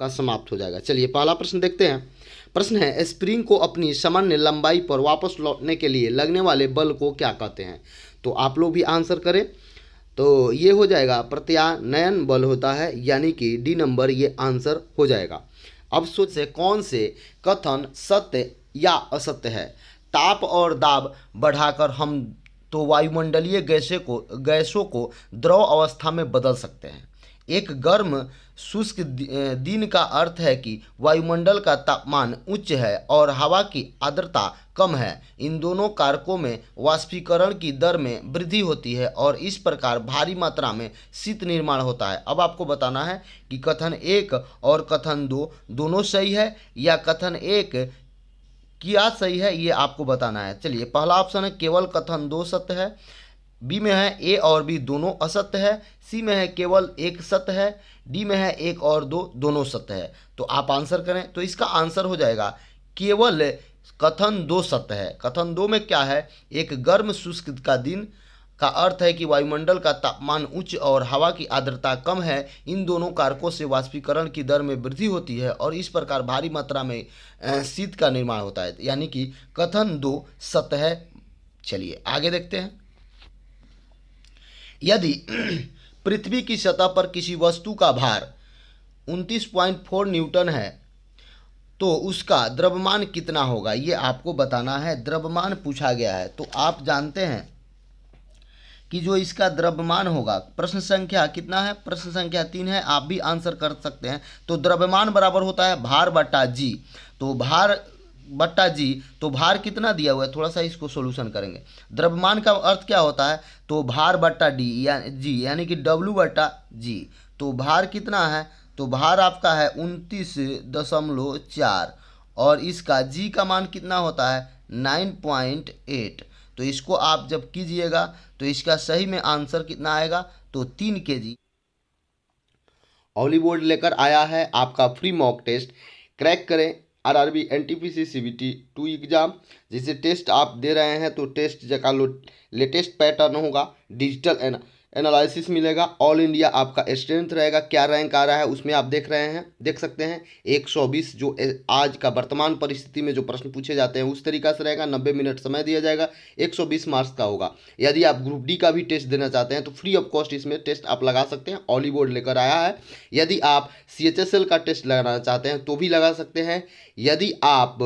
का समाप्त हो जाएगा। चलिए पहला प्रश्न देखते हैं। प्रश्न है, स्प्रिंग को अपनी सामान्य लंबाई पर वापस लौटने के लिए लगने वाले बल को क्या कहते हैं? तो आप लोग भी आंसर करें। तो ये हो जाएगा प्रत्यानयन बल होता है, यानी कि डी नंबर ये आंसर हो जाएगा। अब सोच से कौन से कथन सत्य या असत्य है? ताप और दाब बढ़ाकर हम तो वायुमंडलीय गैसों को द्रव अवस्था में बदल सकते हैं। एक गर्म शुष्क दिन का अर्थ है कि वायुमंडल का तापमान उच्च है और हवा की आर्द्रता कम है। इन दोनों कारकों में वाष्पीकरण की दर में वृद्धि होती है और इस प्रकार भारी मात्रा में शीत निर्माण होता है। अब आपको बताना है कि कथन 1 और कथन 2 दोनों सही है या कथन 1 क्या सही है, ये आपको बताना है। चलिए पहला ऑप्शन है केवल कथन 2 सत्य है, बी में है ए और बी दोनों असत्य है, सी में है केवल एक सत्य है, डी में है 1 और 2 दोनों सत्य है। तो आप आंसर करें। तो इसका आंसर हो जाएगा केवल कथन 2 सत्य है। कथन 2 में क्या है, एक गर्म शुष्क का दिन का अर्थ है कि वायुमंडल का तापमान उच्च और हवा की आर्द्रता कम है। इन दोनों कारकों से वाष्पीकरण की दर में वृद्धि होती है और इस प्रकार भारी मात्रा में शीत का निर्माण होता है, यानी कि कथन 2 सत्य है। चलिए आगे देखते हैं। यदि पृथ्वी की सतह पर किसी वस्तु का भार 29.4 न्यूटन है तो उसका द्रव्यमान कितना होगा, ये आपको बताना है। द्रव्यमान पूछा गया है, तो आप जानते हैं कि जो इसका द्रव्यमान होगा, प्रश्न संख्या कितना है, प्रश्न संख्या 3 है, आप भी आंसर कर सकते हैं। तो द्रव्यमान बराबर होता है भार बट्टा जी। तो भार बट्टा जी, तो भार कितना दिया हुआ है, थोड़ा सा इसको सोल्यूशन करेंगे। द्रव्यमान का अर्थ क्या होता है, तो भार बट्टा डी या जी, यानी कि डब्ल्यू बट्टा जी। तो भार कितना है, तो भार आपका है 29.4 और इसका जी का मान कितना होता है 9.8। तो इसको आप जब कीजिएगा तो इसका सही में आंसर कितना आएगा, तो 3 kg। ऑली बोर्ड लेकर आया है आपका फ्री मॉक टेस्ट। क्रैक करें आरआरबी एनटीपीसी सीबीटी 2 एग्जाम। जैसे टेस्ट आप दे रहे हैं तो टेस्ट का लेटेस्ट पैटर्न होगा, डिजिटल एनालिसिस मिलेगा, ऑल इंडिया आपका स्ट्रेंथ रहेगा। क्या रैंक आ रहा है उसमें आप देख सकते हैं 120 जो आज का वर्तमान परिस्थिति में जो प्रश्न पूछे जाते हैं उस तरीका से रहेगा। 90 मिनट समय दिया जाएगा, 120 मार्क्स का होगा। यदि आप ग्रुप डी का भी टेस्ट देना चाहते हैं तो फ्री ऑफ कॉस्ट इसमें टेस्ट आप लगा सकते हैं, ऑली बोर्ड लेकर आया है। यदि आप CHSL का टेस्ट लगाना चाहते हैं तो भी लगा सकते हैं। यदि आप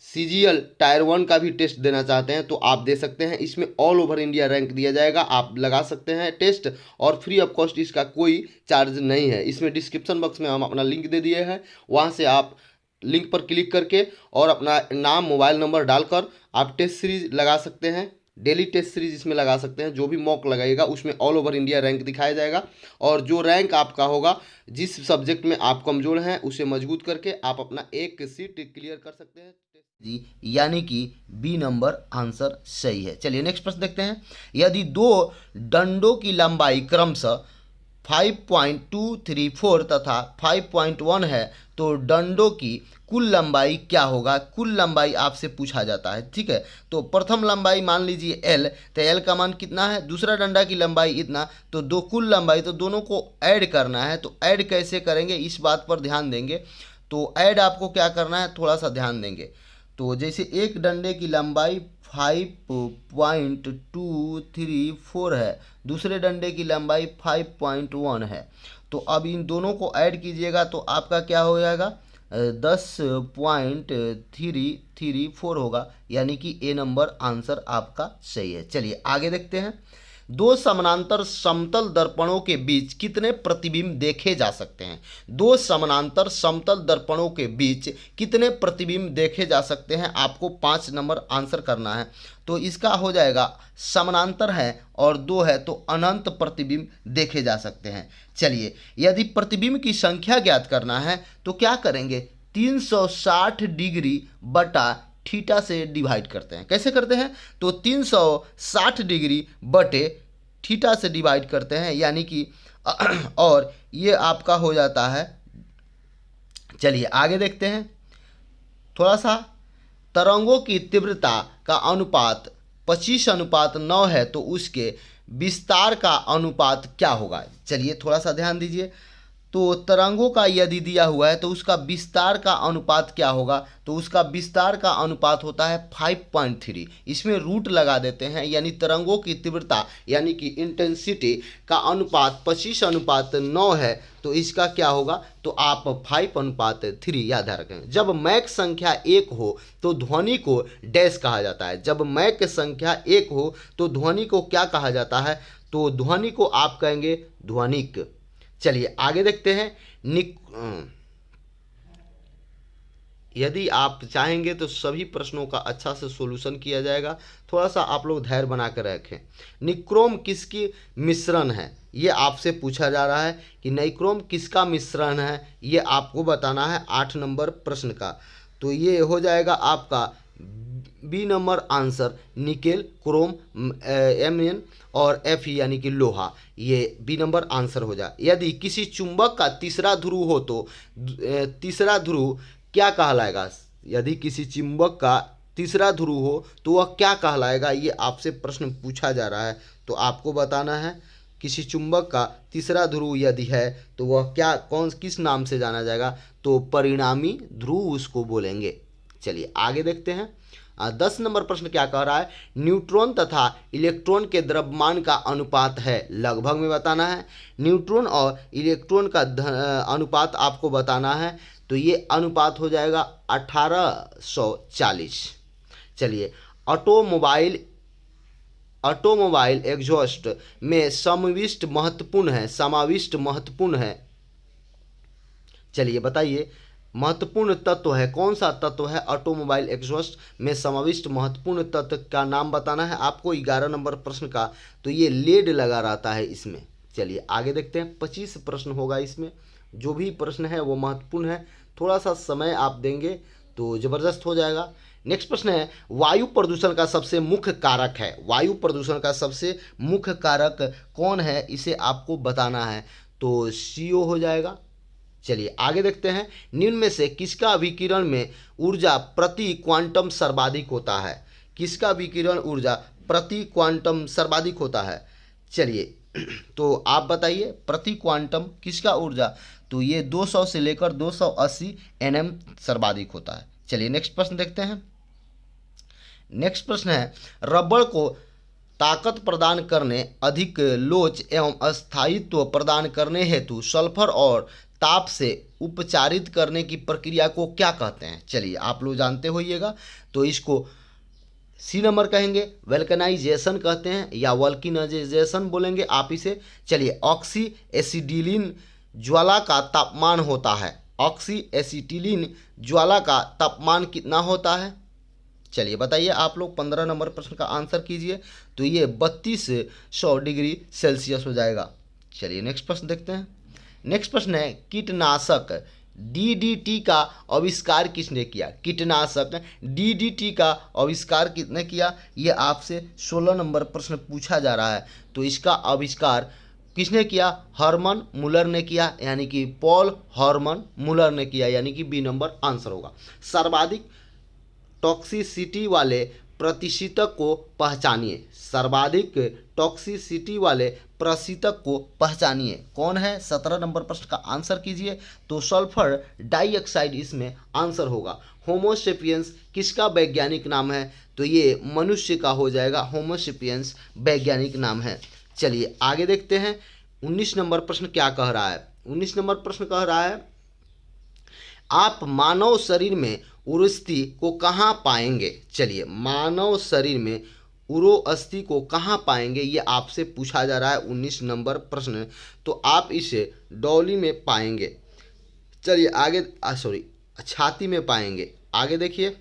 CGL टायर 1 का भी टेस्ट देना चाहते हैं तो आप दे सकते हैं। इसमें ऑल ओवर इंडिया रैंक दिया जाएगा, आप लगा सकते हैं टेस्ट और फ्री ऑफ कॉस्ट, इसका कोई चार्ज नहीं है। इसमें डिस्क्रिप्शन बॉक्स में हम अपना लिंक दे दिए हैं, वहां से आप लिंक पर क्लिक करके और अपना नाम मोबाइल नंबर डालकर आप टेस्ट सीरीज लगा सकते हैं। डेली टेस्ट सीरीज इसमें लगा सकते हैं। जो भी मॉक लगाएगा उसमें ऑल ओवर इंडिया रैंक दिखाया जाएगा और जो रैंक आपका होगा, जिस सब्जेक्ट में आप कमज़ोर हैं उसे मजबूत करके आप अपना एक सीट क्लियर कर सकते हैं जी, यानी कि बी नंबर आंसर सही है। चलिए नेक्स्ट प्रश्न देखते हैं। यदि 2 डंडों की लंबाई क्रमशः 5.234 तथा 5.1 है तो डंडों की कुल लंबाई क्या होगा? कुल लंबाई आपसे पूछा जाता है, ठीक है। तो प्रथम लंबाई मान लीजिए L, तो L का मान कितना है, दूसरा डंडा की लंबाई इतना, तो दो कुल लंबाई, तो दोनों को ऐड करना है। तो ऐड कैसे करेंगे इस बात पर ध्यान देंगे। तो ऐड आपको क्या करना है, थोड़ा सा ध्यान देंगे। तो जैसे एक डंडे की लंबाई 5.234 है, दूसरे डंडे की लंबाई 5.1 है, तो अब इन दोनों को ऐड कीजिएगा तो आपका क्या हो जाएगा 10.334 होगा, यानी कि ए नंबर आंसर आपका सही है। चलिए आगे देखते हैं। 2 समानांतर समतल दर्पणों के बीच कितने प्रतिबिंब देखे जा सकते हैं? 2 समानांतर समतल दर्पणों के बीच कितने प्रतिबिंब देखे जा सकते हैं? आपको 5 नंबर आंसर करना है। तो इसका हो जाएगा, समानांतर है और 2 है तो अनंत प्रतिबिंब देखे जा सकते हैं। चलिए यदि प्रतिबिंब की संख्या ज्ञात करना है तो क्या करेंगे, 360 डिग्री बटा थीटा से डिवाइड करते हैं। कैसे करते हैं, तो 360 डिग्री बटे थीटा से डिवाइड करते हैं, यानी कि और ये आपका हो जाता है। चलिए आगे देखते हैं। थोड़ा सा, तरंगों की तीव्रता का अनुपात 25:9 है तो उसके विस्तार का अनुपात क्या होगा? चलिए थोड़ा सा ध्यान दीजिए। तो तरंगों का यदि दिया हुआ है तो उसका विस्तार का अनुपात क्या होगा, तो उसका विस्तार का अनुपात होता है 5.3। इसमें रूट लगा देते हैं, यानी तरंगों की तीव्रता यानी कि इंटेंसिटी का अनुपात 25:9 है, तो इसका क्या होगा, तो आप 5:3 याद रखें। जब मैक संख्या 1 हो तो ध्वनि को डैश कहा जाता है। जब मैक संख्या 1 हो तो ध्वनि को क्या कहा जाता है, तो ध्वनि को आप कहेंगे ध्वनिक। चलिए आगे देखते हैं। यदि आप चाहेंगे तो सभी प्रश्नों का अच्छा से सॉल्यूशन किया जाएगा, थोड़ा सा आप लोग धैर्य बना कर रखें। निक्रोम किसकी मिश्रण है, ये आपसे पूछा जा रहा है कि निक्रोम किसका मिश्रण है, ये आपको बताना है 8 नंबर प्रश्न का। तो ये हो जाएगा आपका B number answer, nickel, chrome, MN और एफ यानी कि लोहा, ये बी नंबर आंसर हो जाए। यदि किसी चुंबक का तीसरा ध्रुव हो तो तीसरा ध्रुव क्या कहलाएगा, यदि किसी चुंबक का तीसरा ध्रुव हो तो वह क्या कहलाएगा, ये आपसे प्रश्न पूछा जा रहा है। तो आपको बताना है किसी चुंबक का तीसरा ध्रुव यदि है तो वह क्या किस नाम से जाना जाएगा, तो परिणामी ध्रुव उसको बोलेंगे। चलिए आगे देखते हैं। 10 नंबर प्रश्न क्या कह रहा है, न्यूट्रॉन तथा इलेक्ट्रॉन के द्रव्यमान का अनुपात है, लगभग में बताना है। न्यूट्रॉन और इलेक्ट्रॉन का अनुपात आपको बताना है, तो ये अनुपात हो जाएगा 1840। चलिए ऑटोमोबाइल एग्जॉस्ट में समाविष्ट महत्वपूर्ण है। चलिए बताइए, महत्वपूर्ण तत्व है, कौन सा तत्व है ऑटोमोबाइल एग्जॉस्ट में समाविष्ट महत्वपूर्ण तत्व का नाम बताना है आपको 11 नंबर प्रश्न का। तो ये लेड लगा रहता है इसमें। चलिए आगे देखते हैं। 25 प्रश्न होगा इसमें, जो भी प्रश्न है वो महत्वपूर्ण है, थोड़ा सा समय आप देंगे तो ज़बरदस्त हो जाएगा। नेक्स्ट प्रश्न है, वायु प्रदूषण का सबसे मुख्य कारक है, वायु प्रदूषण का सबसे मुख्य कारक कौन है, इसे आपको बताना है, तो CO हो जाएगा। चलिए आगे देखते हैं। निम्न में से किसका विकिरण में ऊर्जा प्रति क्वांटम सर्वाधिक होता है, किसका विकिरण ऊर्जा प्रति क्वांटम सर्वाधिक होता है। चलिए तो आप बताइए प्रति क्वांटम किसका ऊर्जा, तो ये 200 से लेकर 280 nm सर्वाधिक होता है। चलिए नेक्स्ट प्रश्न देखते हैं। नेक्स्ट प्रश्न है, रबड़ को ताकत प्रदान करने, अधिक लोच एवं स्थायित्व प्रदान करने हेतु सल्फर और ताप से उपचारित करने की प्रक्रिया को क्या कहते हैं। चलिए आप लोग जानते होइएगा, तो इसको C नंबर कहेंगे, वल्कनाइजेशन कहते हैं या वल्किनाइजेशन बोलेंगे आप इसे। चलिए ऑक्सी एसिटिलीन ज्वाला का तापमान होता है, ऑक्सी एसिटिलीन ज्वाला का तापमान कितना होता है। चलिए बताइए आप लोग 15 नंबर प्रश्न का आंसर कीजिए, तो ये 3200 डिग्री सेल्सियस हो जाएगा। चलिए नेक्स्ट प्रश्न देखते हैं। नेक्स्ट प्रश्न है, कीटनाशक DDT का आविष्कार किसने किया, कीटनाशक DDT का आविष्कार किसने किया, ये आपसे 16 नंबर प्रश्न पूछा जा रहा है। तो इसका आविष्कार किसने किया, हर्मन मुलर ने किया, यानी कि पॉल हर्मन मुलर ने किया, यानी कि B नंबर आंसर होगा। सर्वाधिक टॉक्सिसिटी वाले प्रतिशीतक को पहचानिए, सर्वाधिक टॉक्सिसिटी वाले प्रतिशीतक को पहचानिए, कौन है, 17 नंबर प्रश्न का आंसर कीजिए, तो सल्फर डाइऑक्साइड इसमें आंसर होगा। होमोसेपियंस किसका वैज्ञानिक नाम है, तो ये मनुष्य का हो जाएगा, होमोसेपियंस वैज्ञानिक नाम है। चलिए आगे देखते हैं। 19 नंबर प्रश्न क्या कह रहा है, 19 नंबर प्रश्न कह रहा है, आप मानव शरीर में उरोस्थि को कहाँ पाएंगे। चलिए मानव शरीर में उरोस्थि को कहाँ पाएंगे, ये आपसे पूछा जा रहा है 19 नंबर प्रश्न। तो आप इसे डॉली में पाएंगे। चलिए आगे छाती में पाएंगे। आगे देखिए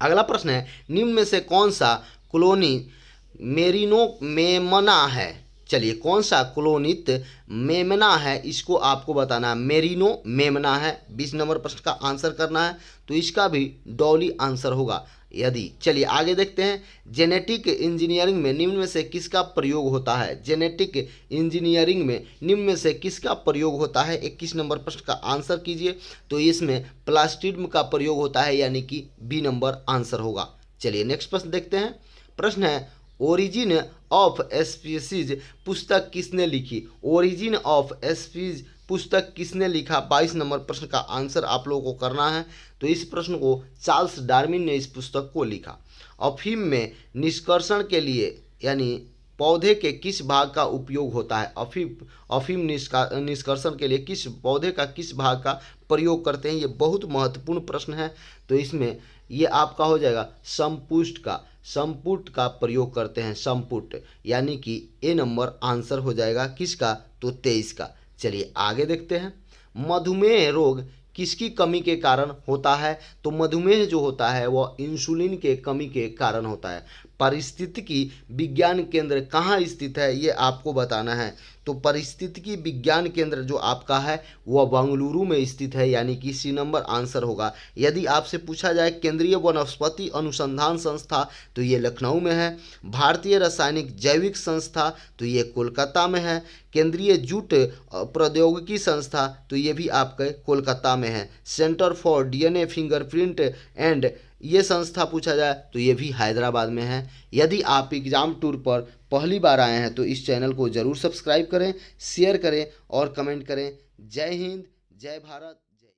अगला प्रश्न है, निम्न में से कौन सा कॉलोनी मेरिनो मेमना है। चलिए कौन सा कॉलोनित मेमना है, इसको आपको बताना है, मेरिनो मेमना है। 20 नंबर प्रश्न का आंसर करना है, तो इसका भी डॉली आंसर होगा यदि। चलिए आगे देखते हैं। जेनेटिक इंजीनियरिंग में निम्न में से किसका प्रयोग होता है, जेनेटिक इंजीनियरिंग में निम्न में से किसका प्रयोग होता है। 21 नंबर प्रश्न का आंसर कीजिए, तो इसमें प्लास्टिड्म का प्रयोग होता है, यानी कि B नंबर आंसर होगा। चलिए नेक्स्ट प्रश्न देखते हैं। प्रश्न है, ओरिजिन ऑफ स्पीसीज पुस्तक किसने लिखी, ओरिजिन ऑफ स्पीसीज पुस्तक किसने लिखा? 22 नंबर प्रश्न का आंसर आप लोगों को करना है। तो इस प्रश्न को चार्ल्स डार्विन ने इस पुस्तक को लिखा। अफीम में निष्कर्षण के लिए यानी पौधे के किस भाग का उपयोग होता है? अफीम निष्कर्षण के लिए किस पौधे का किस भाग का प्रयोग करते हैं? ये बहुत महत्वपूर्ण प्रश्न है। तो इसमें ये आपका हो जाएगा संपुट का प्रयोग करते हैं, संपुट, यानी कि ए नंबर आंसर हो जाएगा किसका? तो 23 का। चलिए आगे देखते हैं। मधुमेह रोग किसकी कमी के कारण होता है? तो मधुमेह जो होता है वह इंसुलिन के कमी के कारण होता है। पारिस्थितिकी विज्ञान केंद्र कहाँ स्थित है ये आपको बताना है। तो पारिस्थितिकी विज्ञान केंद्र जो आपका है वह बेंगलुरु में स्थित है, यानी कि सी नंबर आंसर होगा। यदि आपसे पूछा जाए केंद्रीय वनस्पति अनुसंधान संस्था तो ये लखनऊ में है। भारतीय रासायनिक जैविक संस्था तो ये कोलकाता में है। केंद्रीय जूट प्रौद्योगिकी संस्था तो ये भी आपके कोलकाता में है। Centre for DNA fingerprint and ये संस्था पूछा जाए तो ये भी हैदराबाद में है। यदि आप एग्ज़ाम टूर पर पहली बार आए हैं तो इस चैनल को ज़रूर सब्सक्राइब करें, शेयर करें और कमेंट करें। जय हिंद, जय भारत।